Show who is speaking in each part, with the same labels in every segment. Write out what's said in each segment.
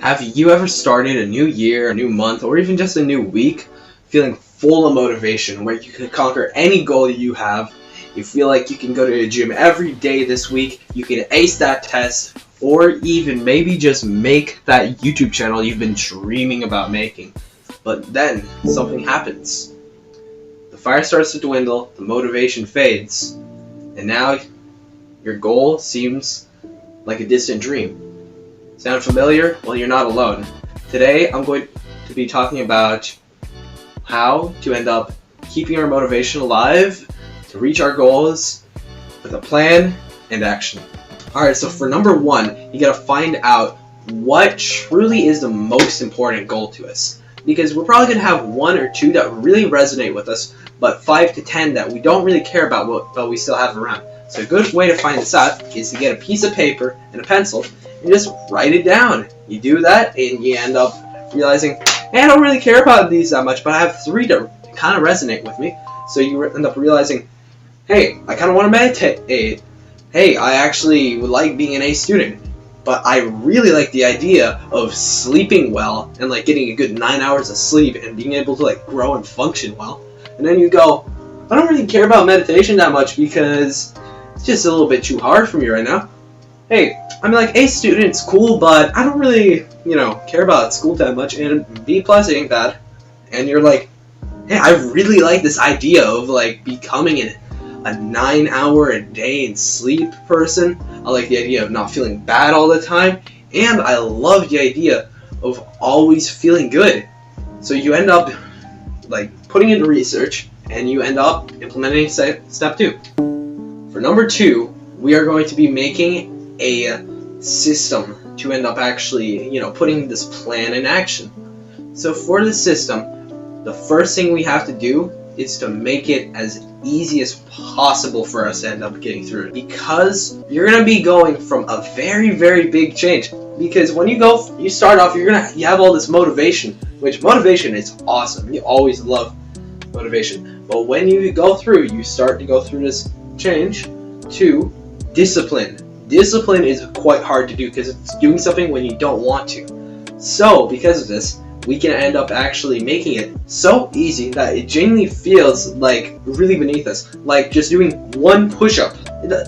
Speaker 1: Have you ever started a new year, a new month, or even just a new week feeling full of motivation where you can conquer any goal you have? You feel like you can go to the gym every day this week, you can ace that test, or even maybe just make that YouTube channel you've been dreaming about making. But then something happens. The fire starts to dwindle, the motivation fades, and now your goal seems like a distant dream. Sound familiar? Well, you're not alone. Today, I'm going to be talking about how to end up keeping our motivation alive to reach our goals with a plan and action. Alright, so for number one, you gotta find out what truly is the most important goal to us. Because we're probably gonna have one or two that really resonate with us, but 5 to 10 that we don't really care about but we still have around. So a good way to find this out is to get a piece of paper and a pencil and just write it down. You do that and you end up realizing, hey, I don't really care about these that much, but I have 3 that kind of resonate with me. So you end up realizing, hey, I kind of want to meditate. Hey, I actually would like being an A student, but I really like the idea of sleeping well and like getting a good 9 hours of sleep and being able to like grow and function well. And then you go, I don't really care about meditation that much because it's just a little bit too hard for me right now. Hey, I'm like A student's cool, but I don't really, care about school that much, and B plus ain't bad. And you're like, hey, I really like this idea of like becoming a 9-hour a day in sleep person. I like the idea of not feeling bad all the time, and I love the idea of always feeling good. So you end up like putting into research, and you end up implementing step 2. For number 2, we are going to be making a system to end up actually, putting this plan in action. So for the system, the first thing we have to do is to make it as easy as possible for us to end up getting through it. Because you're going to be going from a very, very big change. Because when you start off, you have all this motivation, which motivation is awesome. You always love motivation. But when you start to go through this change to discipline. Discipline is quite hard to do because it's doing something when you don't want to. So, because of this, we can end up actually making it so easy that it genuinely feels like really beneath us. Like just doing one push-up,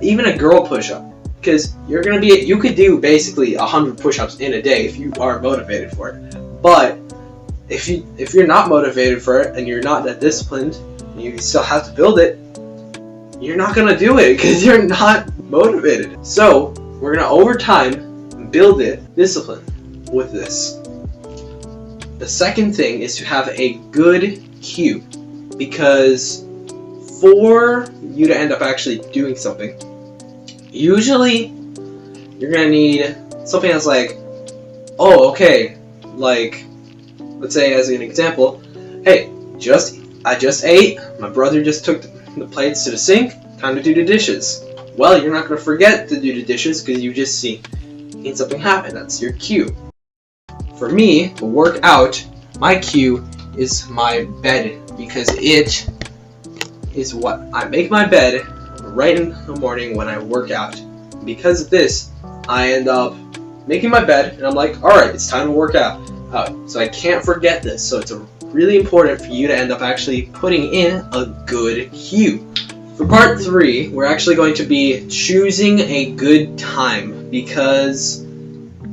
Speaker 1: even a girl push-up. Because you could do basically 100 push-ups in a day if you are motivated for it. But if you're not motivated for it and you're not that disciplined, and you still have to build it, you're not gonna do it because you're not motivated. So we're gonna over time build it discipline with this. The second thing is to have a good cue, because for you to end up actually doing something, usually you're gonna need something that's like, oh, okay, like let's say as an example, hey, I just ate, my brother just took the plates to the sink, time to do the dishes. Well, you're not going to forget to do the dishes because you just seen something happen. That's your cue. For me, to work out, my cue is my bed, because it is what I make my bed right in the morning when I work out. Because of this, I end up making my bed and I'm like, alright, it's time to work out. So I can't forget this. So it's really important for you to end up actually putting in a good cue. For part 3, we're actually going to be choosing a good time, because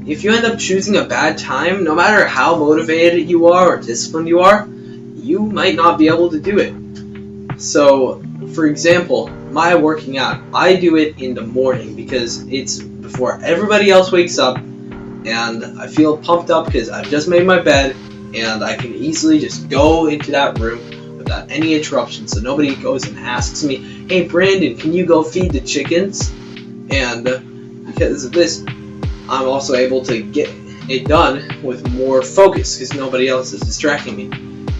Speaker 1: if you end up choosing a bad time, no matter how motivated you are or disciplined you are, you might not be able to do it. So, for example, my working out, I do it in the morning because it's before everybody else wakes up, and I feel pumped up because I've just made my bed, and I can easily just go into that room without any interruption, so nobody goes and asks me, hey Brandon, can you go feed the chickens? And because of this, I'm also able to get it done with more focus because nobody else is distracting me.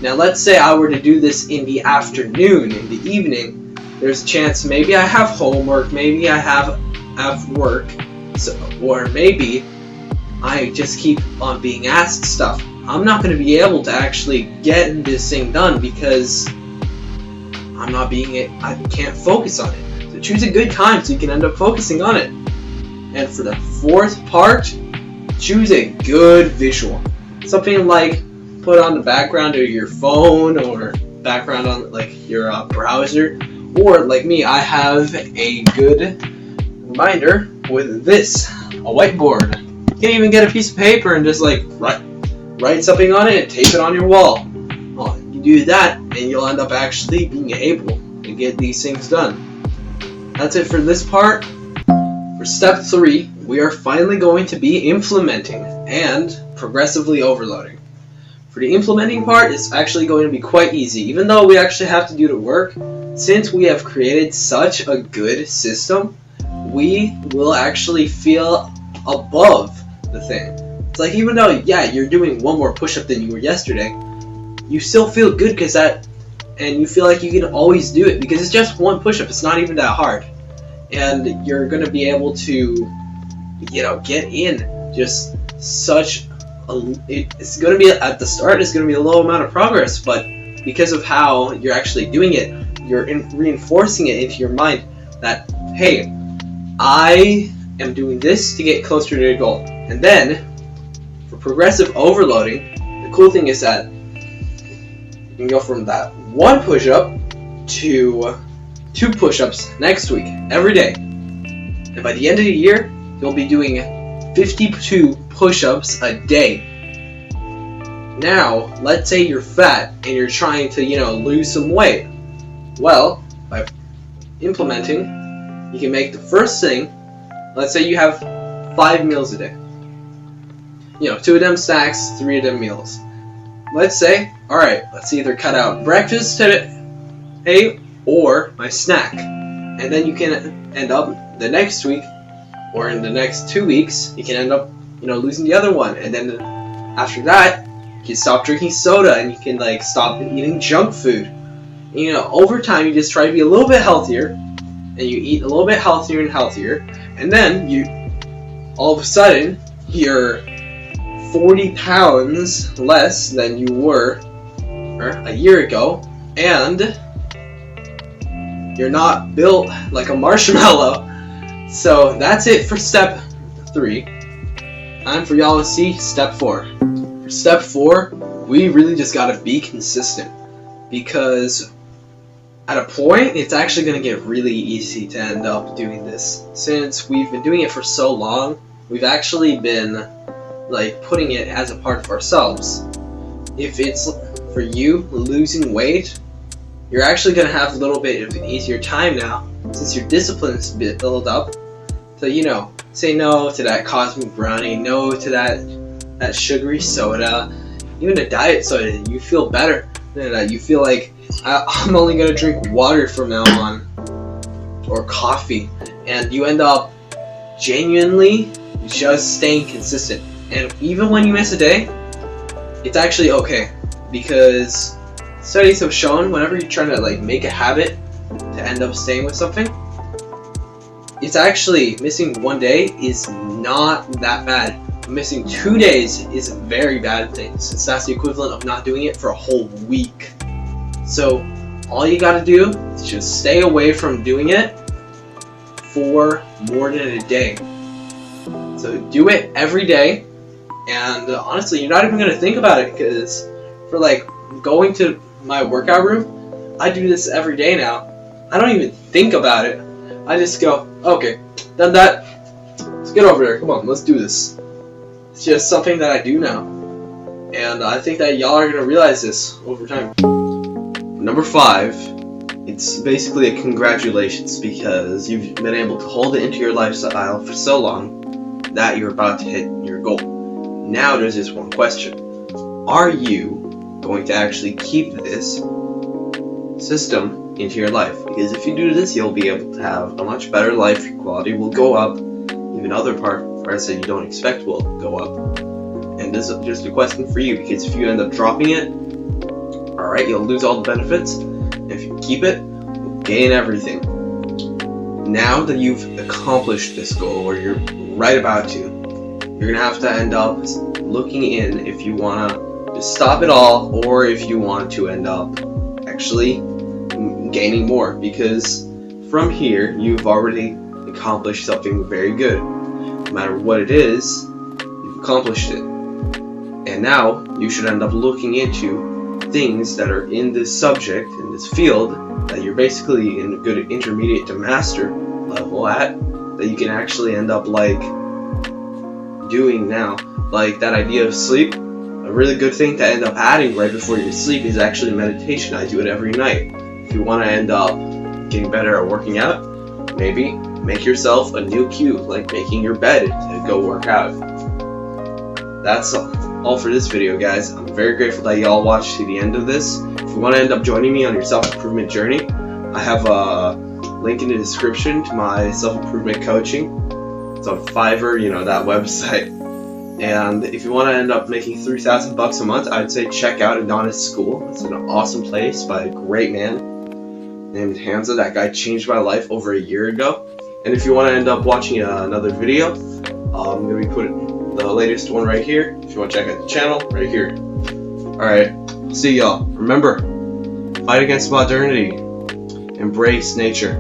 Speaker 1: Now let's say I were to do this in the afternoon, in the evening, there's a chance maybe I have homework, maybe I have work, or maybe I just keep on being asked stuff. I'm not going to be able to actually get this thing done because I can't focus on it. So choose a good time so you can end up focusing on it. And for the fourth part, choose a good visual. Something like put on the background of your phone or background on like your browser. Or like me, I have a good reminder with this, a whiteboard. You can even get a piece of paper and just like write something on it and tape it on your wall. Well, you do that and you'll end up actually being able to get these things done. That's it for this part. For step 3, we are finally going to be implementing and progressively overloading. For the implementing part, it's actually going to be quite easy, even though we actually have to do the work. Since we have created such a good system, we will actually feel above the thing. It's like, even though, yeah, you're doing one more push-up than you were yesterday, you still feel good because that, and you feel like you can always do it because it's just one push-up. It's not even that hard. And you're going to be able to, get in just such it's going to be, at the start, it's going to be a low amount of progress, but because of how you're actually doing it, you're reinforcing it into your mind that, hey, I am doing this to get closer to the goal. And then, for progressive overloading, the cool thing is that you can go from that one push-up to 2 push-ups next week, every day. And by the end of the year, you'll be doing 52 push-ups a day. Now, let's say you're fat and you're trying to, lose some weight. Well, by implementing, you can make the first thing, let's say you have 5 meals a day. 2 of them snacks, 3 of them meals. Let's say, alright, let's either cut out breakfast today or my snack. And then you can end up the next week, or in the next 2 weeks, you can end up, losing the other one. And then after that, you can stop drinking soda and you can stop eating junk food. Over time, you just try to be a little bit healthier, and you eat a little bit healthier and healthier, and then all of a sudden, you're 40 pounds less than you were a year ago, and you're not built like a marshmallow. So that's it for step 3. Time for y'all to see step 4. For step 4, we really just gotta be consistent, because at a point, it's actually going to get really easy to end up doing this. Since we've been doing it for so long, we've actually been putting it as a part of ourselves. If it's for you losing weight, you're actually going to have a little bit of an easier time now, since your discipline's built up to, say no to that cosmic brownie, no to that sugary soda, even a diet soda. You feel better than that. You feel like, I'm only going to drink water from now on, or coffee, and you end up genuinely just staying consistent. And even when you miss a day, it's actually okay, because studies have shown whenever you're trying to make a habit to end up staying with something, it's actually, missing one day is not that bad. Missing 2 days is a very bad thing, since that's the equivalent of not doing it for a whole week. So all you gotta do is just stay away from doing it for more than a day. So do it every day, and honestly, you're not even gonna think about it, because for going to my workout room, I do this every day now. I don't even think about it. I just go, okay, done that. Let's get over there. Come on, let's do this. It's just something that I do now, and I think that y'all are gonna realize this over time. Number 5, it's basically a congratulations, because you've been able to hold it into your lifestyle for so long that you're about to hit your goal. Now there's just one question. Are you going to actually keep this system into your life? Because if you do this, you'll be able to have a much better life. Your quality will go up. Even other parts that you don't expect will go up. And this is just a question for you, because if you end up dropping it, alright, you'll lose all the benefits. If you keep it, you'll gain everything. Now that you've accomplished this goal, or you're right about to, you're going to have to end up looking in if you want to just stop it all, or if you want to end up actually gaining more. Because from here, you've already accomplished something very good. No matter what it is, you've accomplished it. And now you should end up looking into things that are in this subject, in this field, that you're basically in a good intermediate to master level at, that you can actually end up like doing now. Like that idea of sleep, a really good thing to end up adding right before you sleep is actually meditation. I do it every night. If you want to end up getting better at working out, maybe make yourself a new cue, like making your bed to go work out. That's all for this video, guys. I'm very grateful that y'all watched to the end of this. If you want to end up joining me on your self-improvement journey, I have a link in the description to my self-improvement coaching. It's on Fiverr, you know, that website. And if you want to end up making $3,000 a month, I'd say check out Adonis School. It's an awesome place by a great man named Hamza. That guy changed my life over a year ago. And if you want to end up watching another video, I'm going to be putting the latest one right here. If you want to check out the channel, right here. Alright, see y'all. Remember, fight against modernity. Embrace nature.